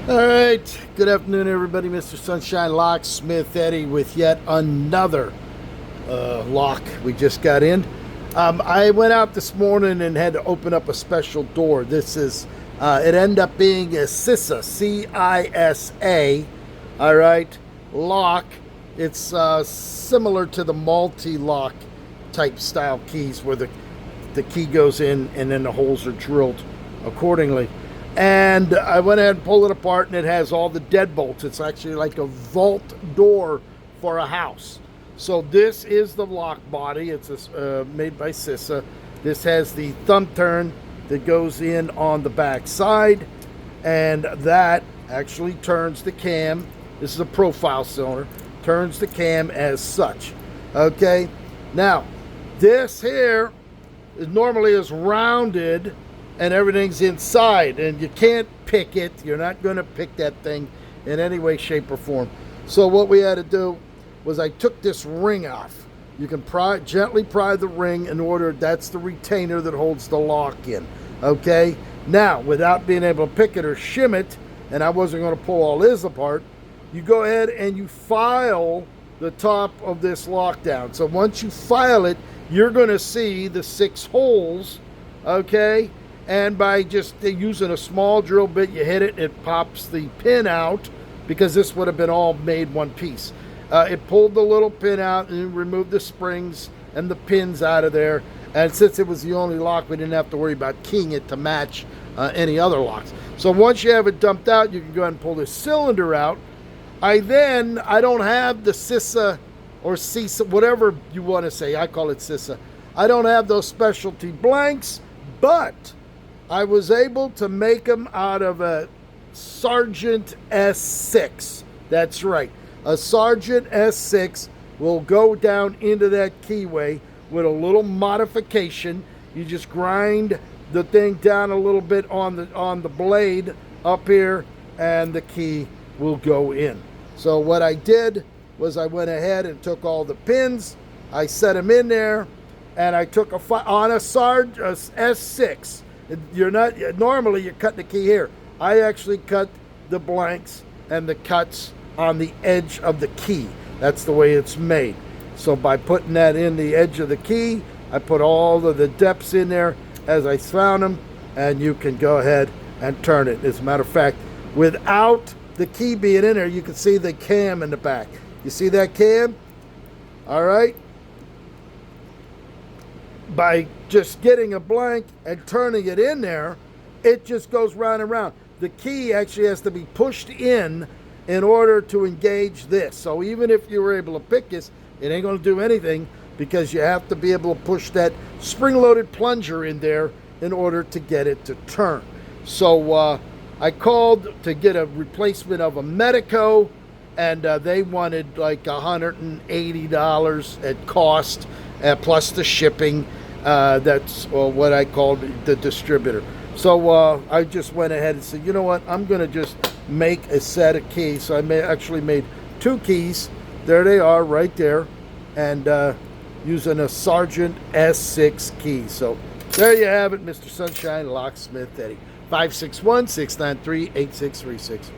All right, good afternoon, everybody. Mr. Sunshine Locksmith Eddy with yet another lock we just got in. I went out this morning and had to open up a special door. This is, it ended up being a Cisa, C-I-S-A, all right, lock. It's similar to the multi-lock type style keys where the key goes in and then the holes are drilled accordingly. And I went ahead and pulled it apart, and it has all the deadbolts. It's actually like a vault door for a house. So this is the lock body. It's made by Cisa. This has the thumb turn that goes in on the back side, and that actually turns the cam. This is a profile cylinder. Turns the cam as such. Okay. Now, this here is normally rounded, and everything's inside, and you can't pick it. You're not going to pick that thing in any way, shape, or form. So what we had to do was I took this ring off. You can gently pry the ring in order, that's the retainer that holds the lock in. Okay? Now, without being able to pick it or shim it, and I wasn't going to pull all this apart, you go ahead and you file the top of this lock down. So once you file it, you're going to see the 6 holes, okay? And by just using a small drill bit, you hit it, it pops the pin out, because this would have been all made one piece. It pulled the little pin out and removed the springs and the pins out of there. And since it was the only lock, we didn't have to worry about keying it to match any other locks. So once you have it dumped out, you can go ahead and pull this cylinder out. I don't have the Cisa or Cisa, whatever you want to say. I call it Cisa. I don't have those specialty blanks, but I was able to make them out of a Sargent S6. That's right. A Sargent S6 will go down into that keyway with a little modification. You just grind the thing down a little bit on the blade up here, and the key will go in. So what I did was I went ahead and took all the pins, I set them in there, and I took on a Sargent S6. Normally you cut the key here. I actually cut the blanks and the cuts on the edge of the key. That's the way it's made. So by putting that in the edge of the key, I put all of the depths in there as I found them, and you can go ahead and turn it. As a matter of fact, without the key being in there, you can see the cam in the back. You see that cam? All right. By just getting a blank and turning it in there, it just goes round and round. The key actually has to be pushed in order to engage this. So even if you were able to pick this, it ain't going to do anything, because you have to be able to push that spring-loaded plunger in there in order to get it to turn. So I called to get a replacement of a Medico, and they wanted like $180 at cost, plus the shipping. That's what I called the distributor. So I just went ahead and said, you know what, I'm going to just make a set of keys. So I actually made 2 keys. There they are right there, and using a Sargent S6 key. So there you have it, Mr. Sunshine Locksmith Eddy. 561-693-8636.